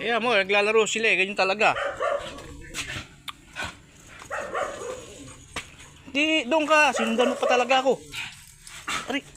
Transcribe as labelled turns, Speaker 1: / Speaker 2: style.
Speaker 1: Kaya mo, naglalaro sila eh. Ganyan talaga. Di, doon ka. Sinundan mo pa talaga ako. Aray.